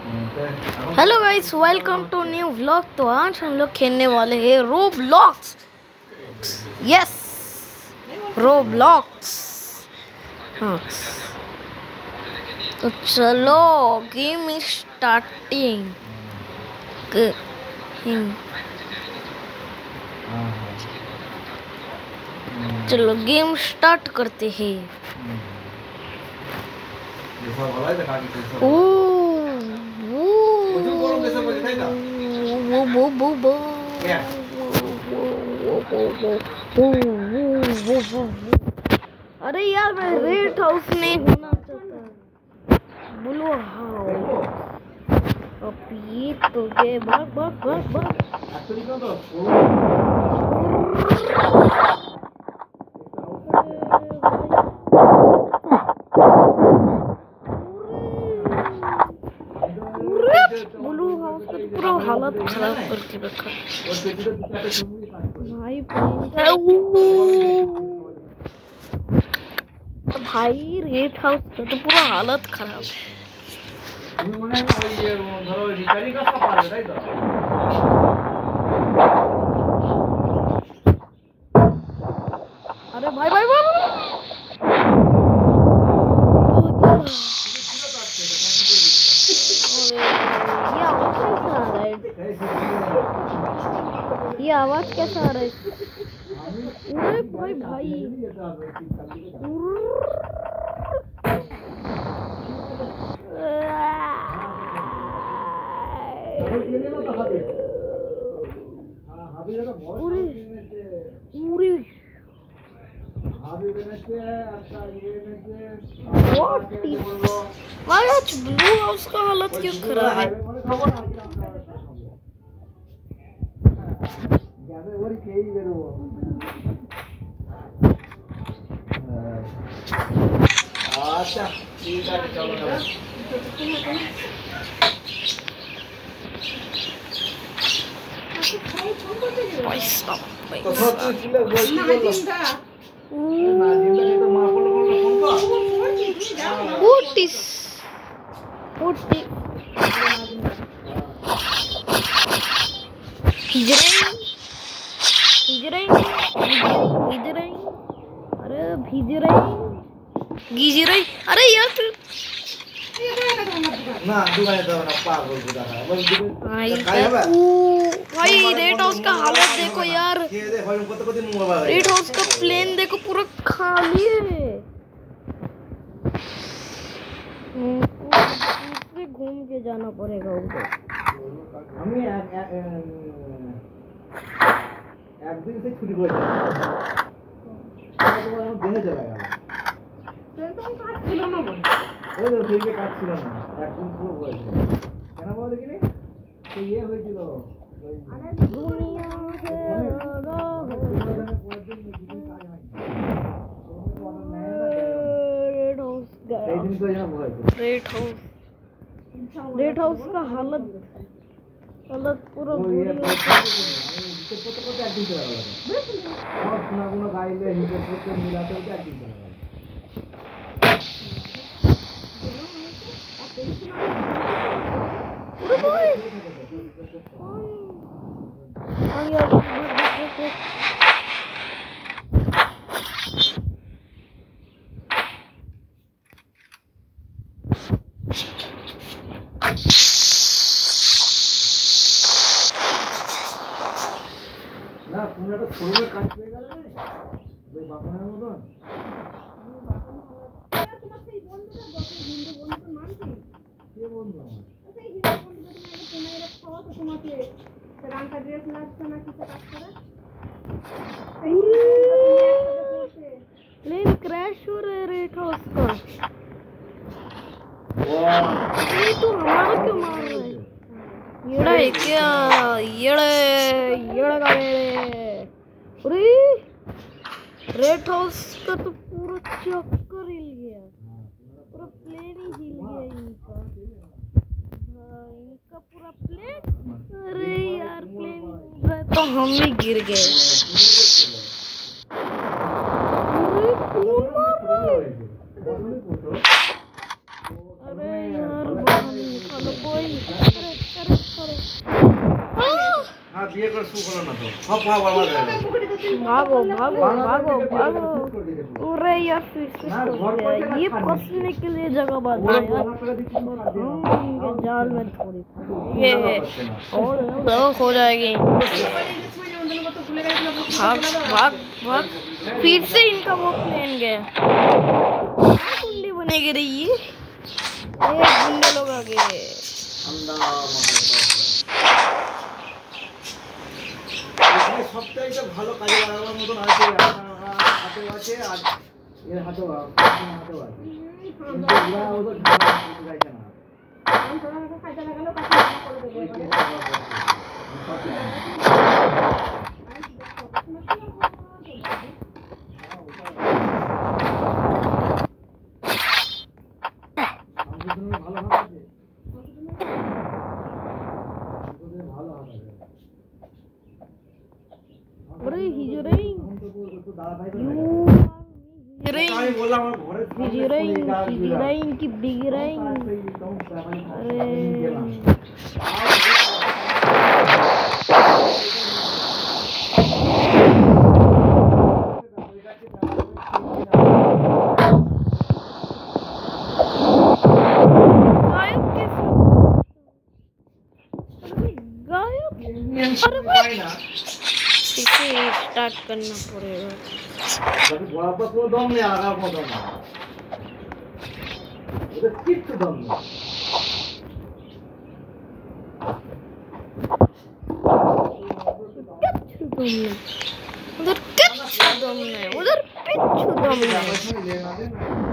Hello guys, welcome to new vlog. तो आज हम लोग खेलने वाले हैं रोब्लॉक्स। Yes, Roblox. हाँ, तो चलो गेम स्टार्टिंग। चलो गेम स्टार्ट करते हैं। अरे यार, मैं रेड हाउस नहीं होना चाहता, ब्लू हाउस। अब ये तो गए, भाग भाग भाग भाग। ब्लू हाउस का पूरा हालत खराब करके रखा भाई। रेड हाउस का तो पूरा हालत खराब है। अरे भाई भाई भाई, ये आवाज कैसा आ रहा है? अरे भाई भाई, आज ब्लू हाउस का हालत क्यों खराब है? अच्छा ठीक है, चलो अरे यार भाई, रेड हाउस का हालत देखो यार। रेड हाउस का प्लेन देखो, पूरा खाली है। घूम के जाना पड़ेगा उधर। एक दिन से छुट्टी করে দেখে চলে গেল। একদম কাজ ছিল না বল, ওই তো ঠিক কাজ ছিল না, একদম পুরো হয়েছে। কেন বল দেখিনি তো ये হয়েছিল আরে দুনিয়া সে रेड हाउस का हालत पूरा না পুরোটা ছোড়ে কাজ হয়ে গেল রে ওই বাপনের মতন। তোমার সেই বন্ধুটা হিন্দু বন্ধু মানছি কে বন্ধু? সেই হিন্দু বন্ধু তুমি এটা খাওয়া তো তোমাকে রাঙ্কা ড্রেস লাগছে না কিছু কাজ করে प्लेन क्रैश हो रहा है रेड हाउस का। ये तो हमारा क्यों मार रहा है? येड़ा है क्या? येड़ा का अरे रेड हाउस का तो पूरा चक्कर हिल गया, पूरा प्लेन ही हिल गया इनका पूरा प्लेन। अरे यार, प्लेन तो हम ही गिर गए। अरे यार, कोई अरे अरे अरे हाँ बिये कर सु करो ना तो सब भागो भागो भागो भागो भागो अरे यार फिर से ये फंसने के लिए जगह बनाया यार ये जाल में थोड़ी ये और हो जाएगी भाग भाग भाग फिर से इनका वो प्लान गया कुंडी बनेगी रही ये गुंडे लोग आ गए সবটাই তো ভালো কাজে লাগানোর মতন আছে হাতেও আছে আর এর হাতেও আছে কিন্তু ওরা ওদের যাইছে না কাজে লাগালো কাজে করবে अरे हिजरेन हिजरेन की बिगरेन अरे स्टार्ट करना पड़ेगा जब बड़ा पर को दम नहीं आगा को दम उधर कित दम उधर कित दम नहीं उधर पिच दम नहीं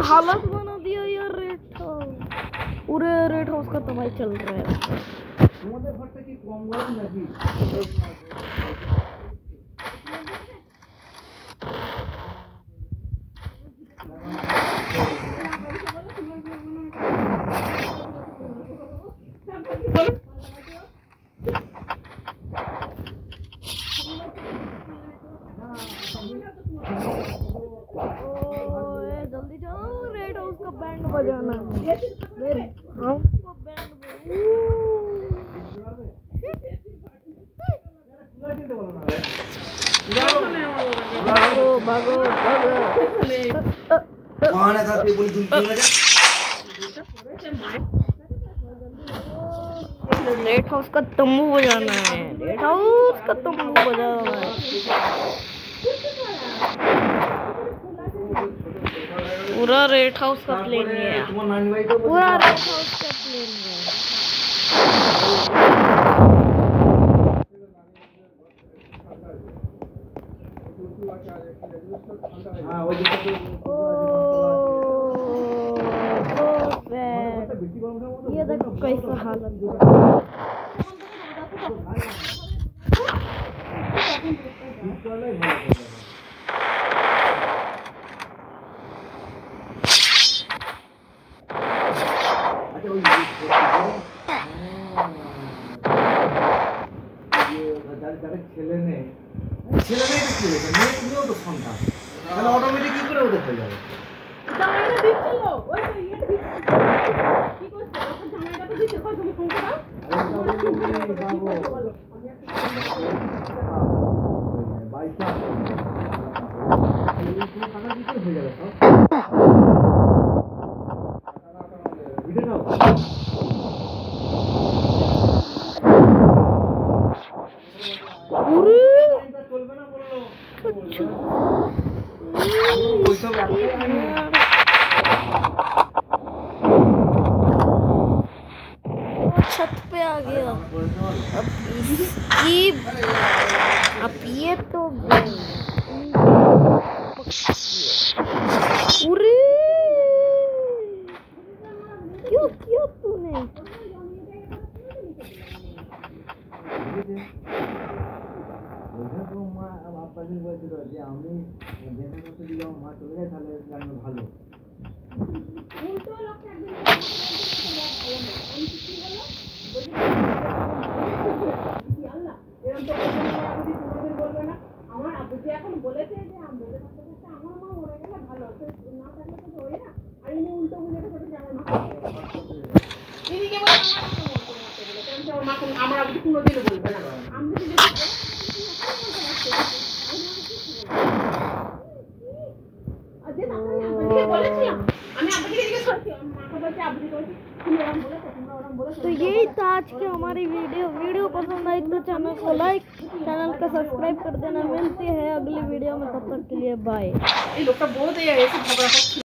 हालत बना दिया यार रेड हाउस पूरे रेड हाउस का तबाही चल रहा है जल्दी जाओ रेड हाउस का बैंड बजाना हमको बैंड भागो भागो भागो कौन है था बोल तुम रेड हाउस का तंबू बजाना है रेड हाउस का तंबू बजाना है पूरा रेड हाउस का प्लेन है पूरा रेड हाउस का प्लेन है ये देखो कैसा हालत অটোমেটিক কি করে ওদের হয়ে যাবে পয়সা এই পুরো টাকা দিতে হয়ে যাবে সব ভিডিও নাও ওরে চলবে না বললো अच्छा পয়সা একটাই আনি छत पे आ गया अब ये तो अरे क्यों किया तूने মা আব্বাকে বলছিল যে আমি যেটা করতে দিলাম মা চলে যায় তাহলে জানবো ভালো উল্টো লোক একদিন আমার আব্বুকে এখন বলেছে যে আমাদের কাছে আমার মা মরে গেলে ভালো না থাকলে তো হয় না আর ইনি উল্টো বুঝে করে যে আমার মা দিদিকে বলে আমার আব্বু কোনোদিনও বলবে না আমি যদি तो यही था आज की हमारी वीडियो पसंद आई तो चैनल को लाइक चैनल को सब्सक्राइब कर देना मिलते हैं अगली वीडियो में तब तक के लिए बाय